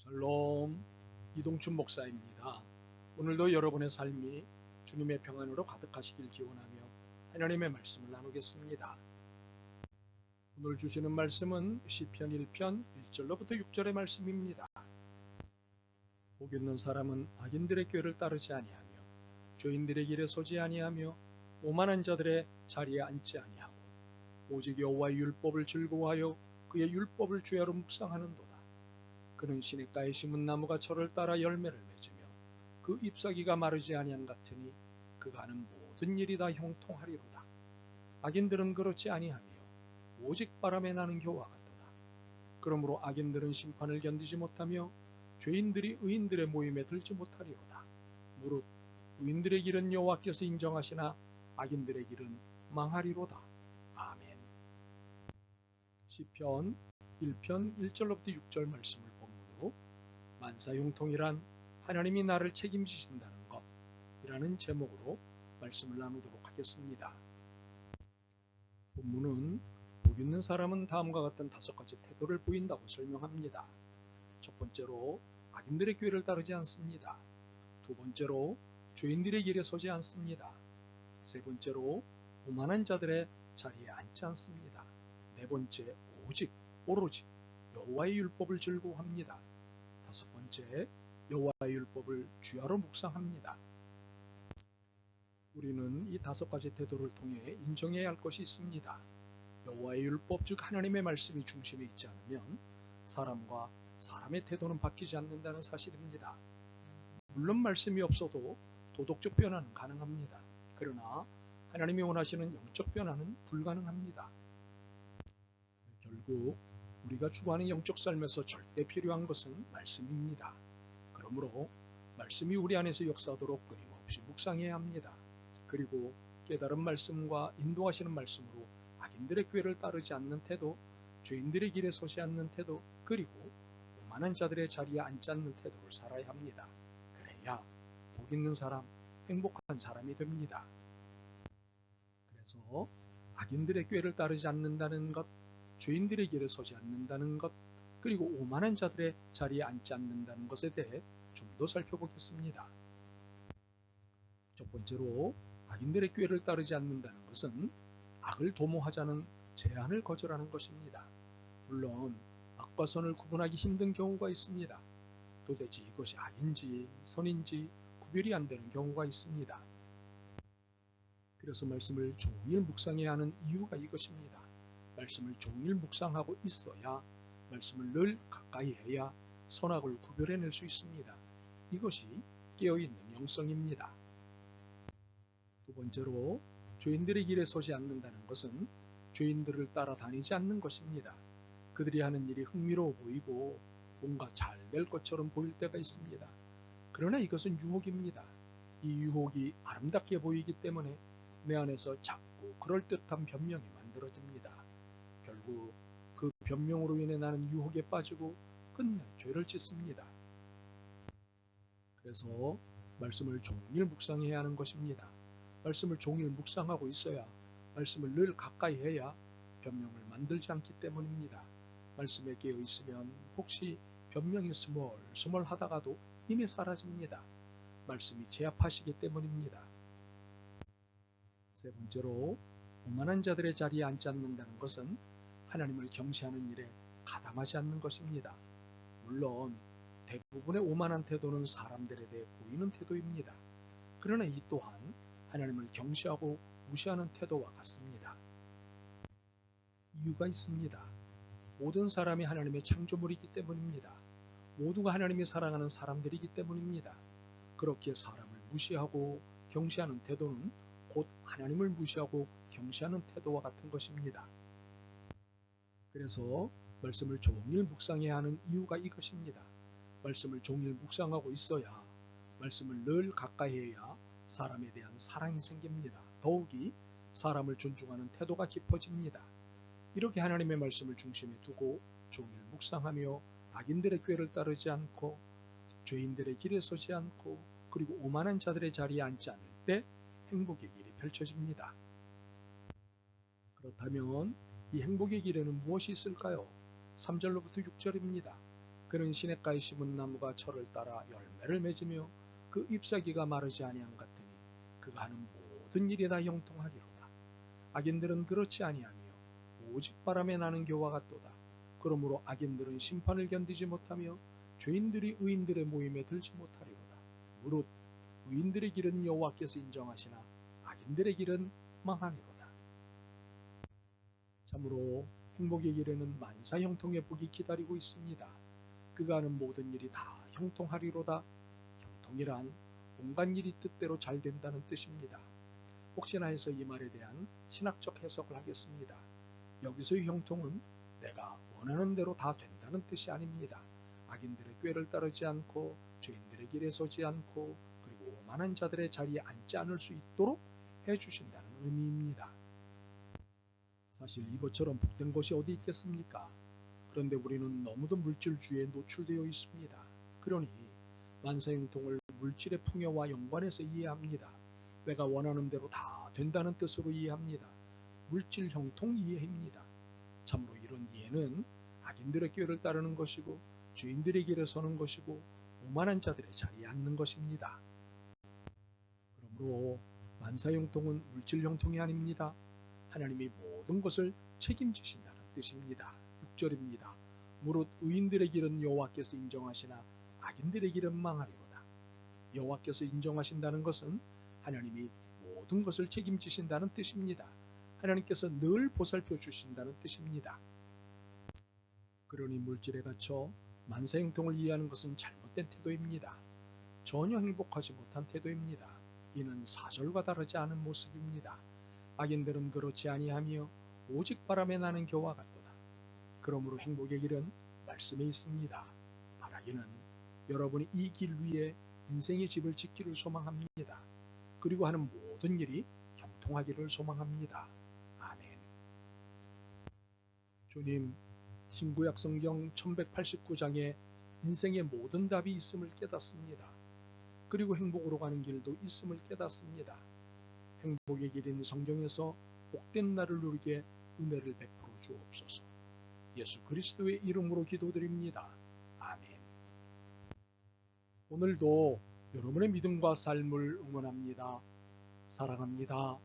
샬롬, 이동춘 목사입니다. 오늘도 여러분의 삶이 주님의 평안으로 가득하시길 기원하며 하나님의 말씀을 나누겠습니다. 오늘 주시는 말씀은 시편 1편 1절로부터 6절의 말씀입니다. 복 있는 사람은 악인들의 꾀를 따르지 아니하며 죄인들의 길에 서지 아니하며 오만한 자들의 자리에 앉지 아니하고 오직 여호와의 율법을 즐거워하여 그의 율법을 주야로 묵상하는도다. 그는 시냇가에 심은 나무가 철을 따라 열매를 맺으며 그 잎사귀가 마르지 아니한 같으니 그가 하는 모든 일이 다 형통하리로다. 악인들은 그렇지 아니하며 오직 바람에 나는 겨와 같도다. 그러므로 악인들은 심판을 견디지 못하며 죄인들이 의인들의 모임에 들지 못하리로다. 무릇 의인들의 길은 여호와께서 인정하시나 악인들의 길은 망하리로다. 아멘. 시편 1편 1절로부터 6절 말씀을 본문으로 만사형통이란 하나님이 나를 책임지신다는 것이라는 제목으로 말씀을 나누도록 하겠습니다. 본문은 복 있는 사람은 다음과 같은 5가지 태도를 보인다고 설명합니다. 첫 번째로 악인들의 꾀를 따르지 않습니다. 두 번째로 죄인들의 길에 서지 않습니다. 세 번째로 오만한 자들의 자리에 앉지 않습니다. 네 번째, 오로지 여호와의 율법을 즐거워합니다. 다섯 번째, 여호와의 율법을 주야로 묵상합니다. 우리는 이 5가지 태도를 통해 인정해야 할 것이 있습니다. 여호와의 율법 즉 하나님의 말씀이 중심에 있지 않으면 사람과 사람의 태도는 바뀌지 않는다는 사실입니다. 물론 말씀이 없어도 도덕적 변화는 가능합니다. 그러나 하나님이 원하시는 영적 변화는 불가능합니다. 결국 우리가 추구하는 영적 삶에서 절대 필요한 것은 말씀입니다. 그러므로 말씀이 우리 안에서 역사하도록 끊임없이 묵상해야 합니다. 그리고 깨달은 말씀과 인도하시는 말씀으로 악인들의 꾀를 따르지 않는 태도, 죄인들의 길에 서지 않는 태도, 그리고 오만한 자들의 자리에 앉지 않는 태도를 살아야 합니다. 그래야 복 있는 사람, 행복한 사람이 됩니다. 그래서 악인들의 꾀를 따르지 않는다는 것, 죄인들의 길에 서지 않는다는 것, 그리고 오만한 자들의 자리에 앉지 않는다는 것에 대해 좀 더 살펴보겠습니다. 첫 번째로 악인들의 꾀를 따르지 않는다는 것은 악을 도모하자는 제안을 거절하는 것입니다. 물론 악과 선을 구분하기 힘든 경우가 있습니다. 도대체 이것이 악인지 선인지 구별이 안 되는 경우가 있습니다. 그래서 말씀을 종일 묵상해야 하는 이유가 이것입니다. 말씀을 종일 묵상하고 있어야 말씀을 늘 가까이 해야 선악을 구별해낼 수 있습니다. 이것이 깨어있는 영성입니다. 두 번째로 죄인들의 길에 서지 않는다는 것은 죄인들을 따라다니지 않는 것입니다. 그들이 하는 일이 흥미로워 보이고 뭔가 잘 될 것처럼 보일 때가 있습니다. 그러나 이것은 유혹입니다. 이 유혹이 아름답게 보이기 때문에 내 안에서 자꾸 그럴듯한 변명이 만들어집니다. 결국 그 변명으로 인해 나는 유혹에 빠지고 끝내 죄를 짓습니다. 그래서 말씀을 종일 묵상해야 하는 것입니다. 말씀을 종일 묵상하고 있어야 말씀을 늘 가까이 해야 변명을 만들지 않기 때문입니다. 말씀에 깨어 있으면 혹시 변명이 스멀스멀 하다가도 이미 사라집니다. 말씀이 제압하시기 때문입니다. 세 번째로 오만한 자들의 자리에 앉지 않는다는 것은 하나님을 경시하는 일에 가담하지 않는 것입니다. 물론 대부분의 오만한 태도는 사람들에 대해 보이는 태도입니다. 그러나 이 또한 하나님을 경시하고 무시하는 태도와 같습니다. 이유가 있습니다. 모든 사람이 하나님의 창조물이기 때문입니다. 모두가 하나님이 사랑하는 사람들이기 때문입니다. 그렇게 사람을 무시하고 경시하는 태도는 곧 하나님을 무시하고 경시하는 태도와 같은 것입니다. 그래서 말씀을 종일 묵상해야 하는 이유가 이것입니다. 말씀을 종일 묵상하고 있어야 말씀을 늘 가까이 해야 사람에 대한 사랑이 생깁니다. 더욱이 사람을 존중하는 태도가 깊어집니다. 이렇게 하나님의 말씀을 중심에 두고 종일 묵상하며 악인들의 꾀를 따르지 않고 죄인들의 길에 서지 않고 그리고 오만한 자들의 자리에 앉지 않을 때 행복의 길이 펼쳐집니다. 그렇다면 이 행복의 길에는 무엇이 있을까요? 3절로부터 6절입니다. 그는 시냇가에 심은 나무가 철을 따라 열매를 맺으며 그 잎사귀가 마르지 아니함 같으니 그가 하는 모든 일이 다 형통하리로다. 악인들은 그렇지 아니하며 오직 바람에 나는 겨와 같도다. 그러므로 악인들은 심판을 견디지 못하며 죄인들이 의인들의 모임에 들지 못하리로다. 무릇 의인들의 길은 여호와께서 인정하시나 악인들의 길은 망하리로다. 참으로 행복의 길에는 만사 형통의 복이 기다리고 있습니다. 그가 하는 모든 일이 다 형통하리로다. 형통이란 온갖 일이 뜻대로 잘 된다는 뜻입니다. 혹시나 해서 이 말에 대한 신학적 해석을 하겠습니다. 여기서의 형통은 내가 원하는 대로 다 된다는 뜻이 아닙니다. 악인들의 꾀를 따르지 않고 죄인들의 길에 서지 않고 그리고 오만한 자들의 자리에 앉지 않을 수 있도록 해주신다는 의미입니다. 사실 이것처럼 복된 것이 어디 있겠습니까? 그런데 우리는 너무도 물질주의에 노출되어 있습니다. 그러니 만사형통을 물질의 풍요와 연관해서 이해합니다. 내가 원하는 대로 다 된다는 뜻으로 이해합니다. 물질 형통 이해입니다. 참으로 이런 이해는 악인들의 꾀를 따르는 것이고 죄인들의 길에 서는 것이고 오만한 자들의 자리에 앉는 것입니다. 그러므로 만사형통은 물질 형통이 아닙니다. 하나님이 모든 것을 책임지신다는 뜻입니다. 6절입니다. 무릇 의인들의 길은 여호와께서 인정하시나 악인들의 길은 망하리로다. 여호와께서 인정하신다는 것은 하나님이 모든 것을 책임지신다는 뜻입니다. 하나님께서 늘 보살펴 주신다는 뜻입니다. 그러니 물질에 갇혀 만사형통을 이해하는 것은 잘못된 태도입니다. 전혀 행복하지 못한 태도입니다. 이는 4절과 다르지 않은 모습입니다. 악인들은 그렇지 아니하며 오직 바람에 나는 겨와 같도다. 그러므로 행복의 길은 말씀에 있습니다. 바라기는 여러분이 이 길 위에 인생의 집을 짓기를 소망합니다. 그리고 하는 모든 일이 형통하기를 소망합니다. 아멘. 주님, 신구약 성경 1189장에 인생의 모든 답이 있음을 깨닫습니다. 그리고 행복으로 가는 길도 있음을 깨닫습니다. 행복의 길인 성경에서 복된 날을 누리게 은혜를 베풀어 주옵소서. 예수 그리스도의 이름으로 기도드립니다. 아멘. 오늘도 여러분의 믿음과 삶을 응원합니다. 사랑합니다.